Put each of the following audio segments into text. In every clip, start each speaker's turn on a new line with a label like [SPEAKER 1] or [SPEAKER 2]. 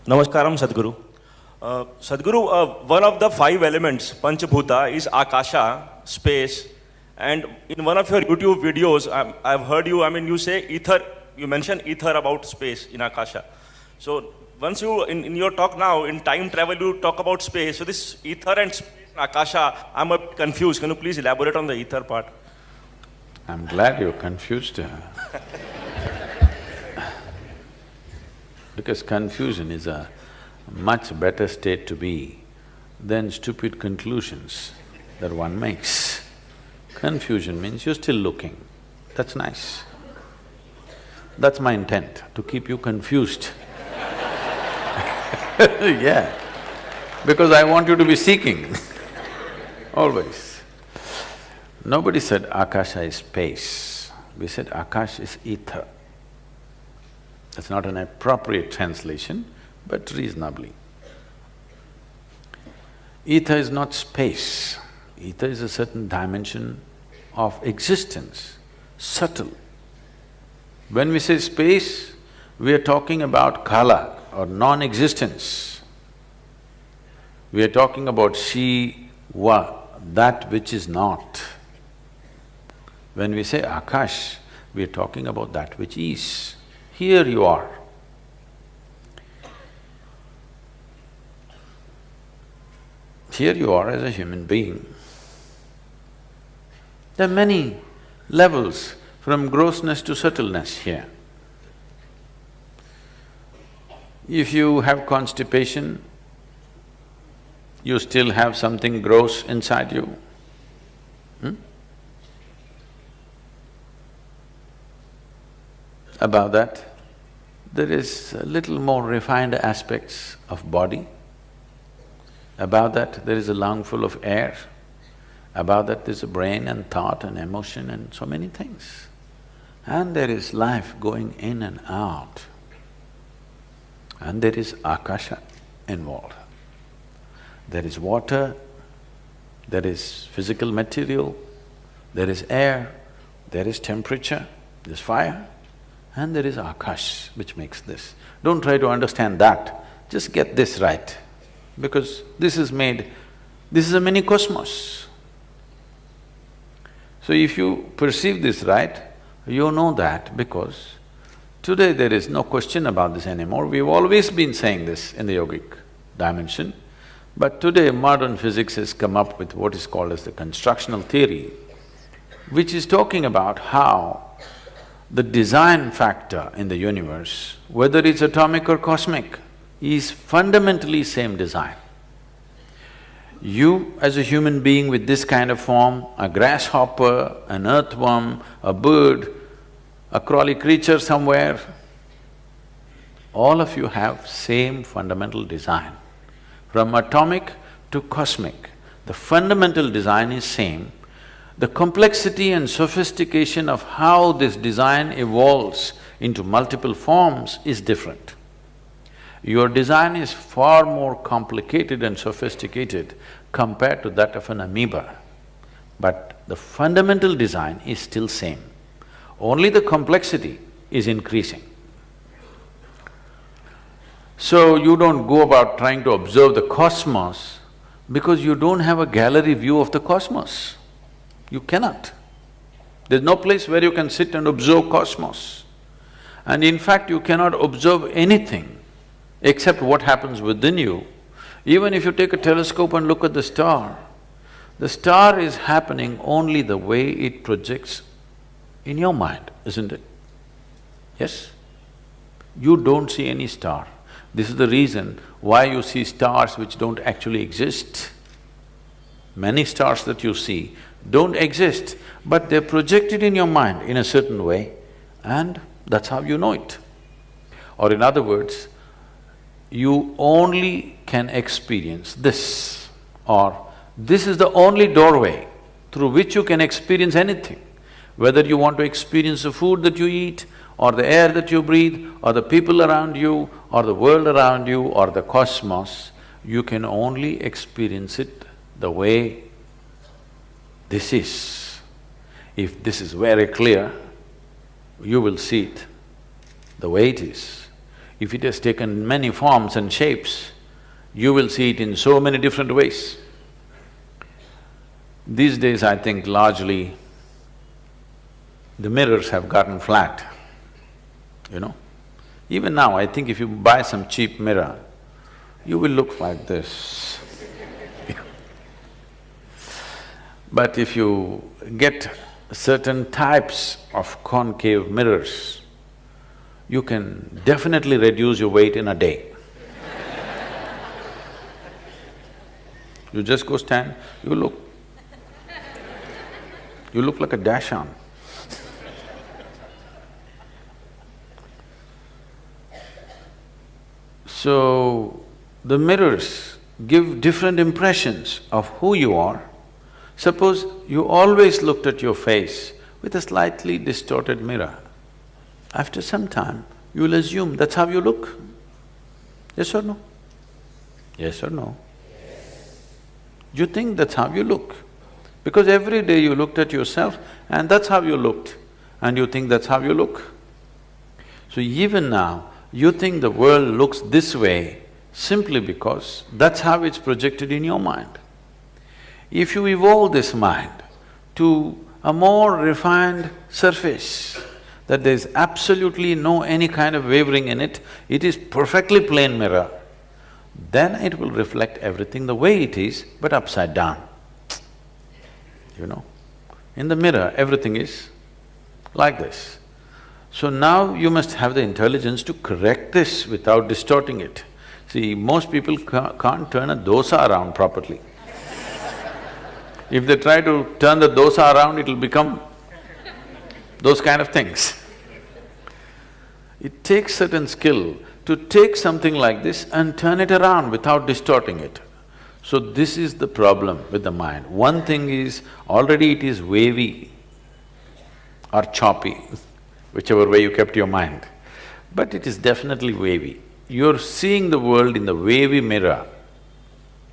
[SPEAKER 1] Namaskaram, Sadhguru. Sadhguru, one of the five elements, Panchabhuta, is Akasha, space. And in one of your YouTube videos, I've heard you, you say ether, you mention ether about space in Akasha. So once you, in your talk now, in time travel, you talk about space. So this ether and space in Akasha, I'm a bit confused. Can you please elaborate on the ether part?
[SPEAKER 2] I'm glad you're confused. Because confusion is a much better state to be than stupid conclusions that one makes. Confusion means you're still looking, that's nice. That's my intent, to keep you confused. Yeah, because I want you to be seeking, always. Nobody said Akasha is space, we said Akasha is ether. That's not an appropriate translation, but reasonably. Ether is not space, ether is a certain dimension of existence, subtle. When we say space, we are talking about kala or non-existence. We are talking about Shiva, that which is not. When we say Akash, we are talking about that which is. Here you are. Here you are as a human being. There are many levels from grossness to subtleness here. If you have constipation, you still have something gross inside you. Above that, there is a little more refined aspects of body. Above that, there is a lung full of air. Above that, there's a brain and thought and emotion and so many things. And there is life going in and out. And there is Akasha involved. There is water, there is physical material, there is air, there is temperature, there's fire, and there is Akash which makes this. Don't try to understand that, just get this right, because this is a mini cosmos. So if you perceive this right, you know that because today there is no question about this anymore. We've always been saying this in the yogic dimension, but today modern physics has come up with what is called as the constructional theory, which is talking about how the design factor in the universe, whether it's atomic or cosmic, is fundamentally same design. You as a human being with this kind of form, a grasshopper, an earthworm, a bird, a crawly creature somewhere, all of you have same fundamental design. From atomic to cosmic, the fundamental design is same. The complexity and sophistication of how this design evolves into multiple forms is different. Your design is far more complicated and sophisticated compared to that of an amoeba, but the fundamental design is still same. Only the complexity is increasing. So you don't go about trying to observe the cosmos because you don't have a gallery view of the cosmos. You cannot. There's no place where you can sit and observe cosmos. And in fact, you cannot observe anything except what happens within you. Even if you take a telescope and look at the star is happening only the way it projects in your mind, isn't it? Yes? You don't see any star. This is the reason why you see stars which don't actually exist. Many stars that you see don't exist, but they're projected in your mind in a certain way and that's how you know it. Or in other words, you only can experience this, or this is the only doorway through which you can experience anything. Whether you want to experience the food that you eat, or the air that you breathe, or the people around you, or the world around you, or the cosmos, you can only experience it the way this is. If this is very clear, you will see it the way it is. If it has taken many forms and shapes, you will see it in so many different ways. These days, I think largely the mirrors have gotten flat, you know. Even now, I think if you buy some cheap mirror, you will look like this. But if you get certain types of concave mirrors, you can definitely reduce your weight in a day. You just go stand, you look like a dash-on. So, the mirrors give different impressions of who you are. Suppose you always looked at your face with a slightly distorted mirror. After some time, you will assume that's how you look. Yes or no? Yes or no? You think that's how you look. Because every day you looked at yourself and that's how you looked, and you think that's how you look. So even now, you think the world looks this way simply because that's how it's projected in your mind. If you evolve this mind to a more refined surface, that there's absolutely no any kind of wavering in it, it is perfectly plain mirror, then it will reflect everything the way it is, but upside down. You know, in the mirror, everything is like this. So now you must have the intelligence to correct this without distorting it. See, most people can't turn a dosa around properly. If they try to turn the dosa around, it'll become those kind of things. It takes certain skill to take something like this and turn it around without distorting it. So this is the problem with the mind. One thing is, already it is wavy or choppy, whichever way you kept your mind, but it is definitely wavy. You're seeing the world in the wavy mirror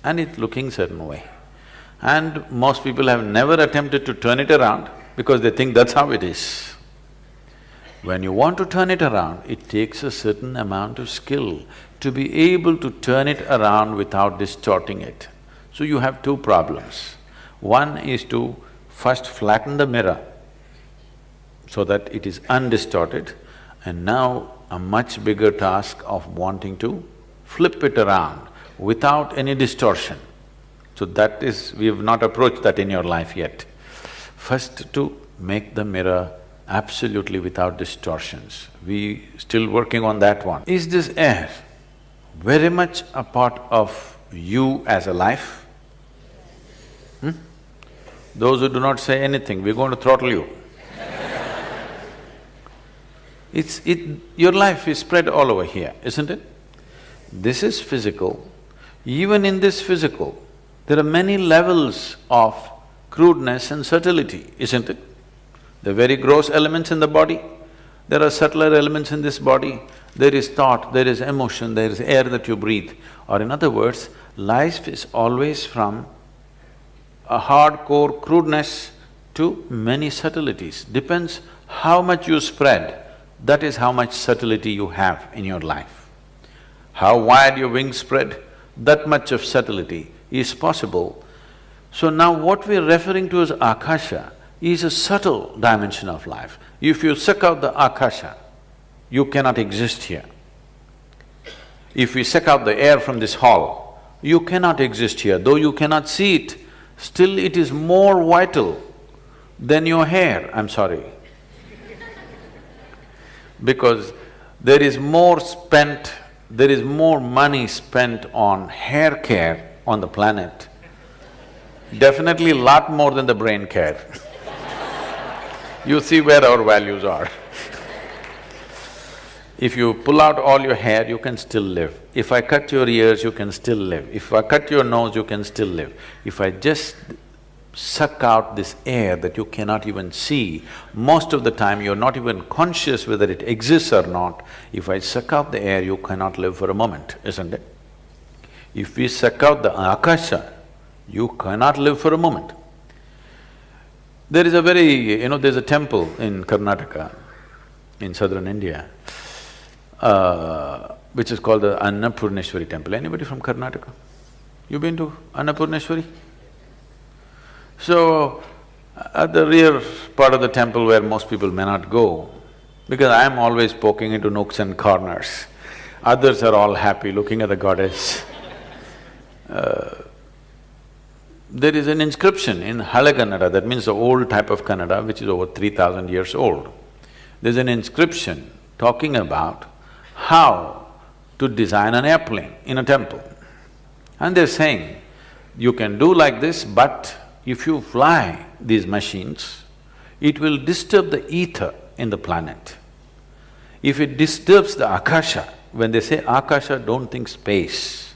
[SPEAKER 2] and it's looking certain way. And most people have never attempted to turn it around because they think that's how it is. When you want to turn it around, it takes a certain amount of skill to be able to turn it around without distorting it. So you have two problems. One is to first flatten the mirror so that it is undistorted, and now a much bigger task of wanting to flip it around without any distortion. So that is… we have not approached that in your life yet. First to make the mirror absolutely without distortions. We still working on that one. Is this air very much a part of you as a life? Those who do not say anything, we're going to throttle you. Your life is spread all over here, isn't it? This is physical. Even in this physical, there are many levels of crudeness and subtlety, isn't it? There are very gross elements in the body, there are subtler elements in this body, there is thought, there is emotion, there is air that you breathe. Or in other words, life is always from a hardcore crudeness to many subtleties. Depends how much you spread, that is how much subtlety you have in your life. How wide your wings spread, that much of subtlety is possible. So now what we're referring to as Akasha is a subtle dimension of life. If you suck out the Akasha, you cannot exist here. If we suck out the air from this hall, you cannot exist here. Though you cannot see it, still it is more vital than your hair, I'm sorry. Because there is more money spent on hair care on the planet, definitely a lot more than the brain care. You see where our values are. If you pull out all your hair, you can still live. If I cut your ears, you can still live. If I cut your nose, you can still live. If I just suck out this air that you cannot even see, most of the time you're not even conscious whether it exists or not. If I suck out the air, you cannot live for a moment, isn't it? If we suck out the Akasha, you cannot live for a moment. There is a there's a temple in Karnataka, in southern India. which is called the Annapurneshwari temple. Anybody from Karnataka? You been to Annapurneshwari? So, at the rear part of the temple where most people may not go, because I am always poking into nooks and corners, others are all happy looking at the goddess. There is an inscription in Hale Kannada, that means the old type of Kannada, which is over 3,000 years old. There's an inscription talking about how to design an airplane in a temple. And they're saying, you can do like this, but if you fly these machines, it will disturb the ether in the planet. If it disturbs the Akasha, when they say Akasha, don't think space.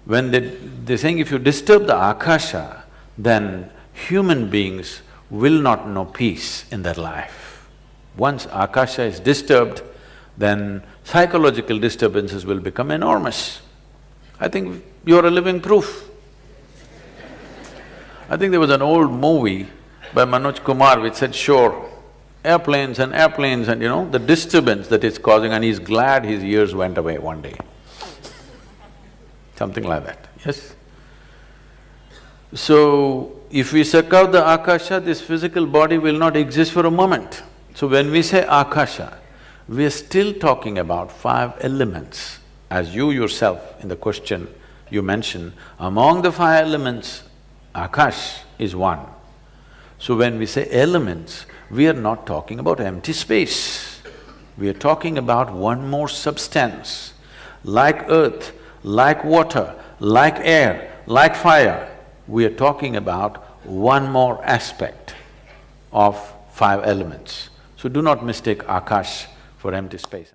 [SPEAKER 2] When they're saying if you disturb the Akasha, then human beings will not know peace in their life. Once Akasha is disturbed, then psychological disturbances will become enormous. I think you're a living proof. I think there was an old movie by Manoj Kumar which said, sure, airplanes and the disturbance that it's causing, and he's glad his ears went away one day. Something like that, yes? So, if we suck out the Akasha, this physical body will not exist for a moment. So when we say Akasha, we are still talking about 5 elements. As you yourself in the question you mentioned, among the 5 elements, Akash is one. So when we say elements, we are not talking about empty space. We are talking about one more substance. Like earth, like water, like air, like fire, we are talking about one more aspect of 5 elements. So do not mistake Akash for empty space.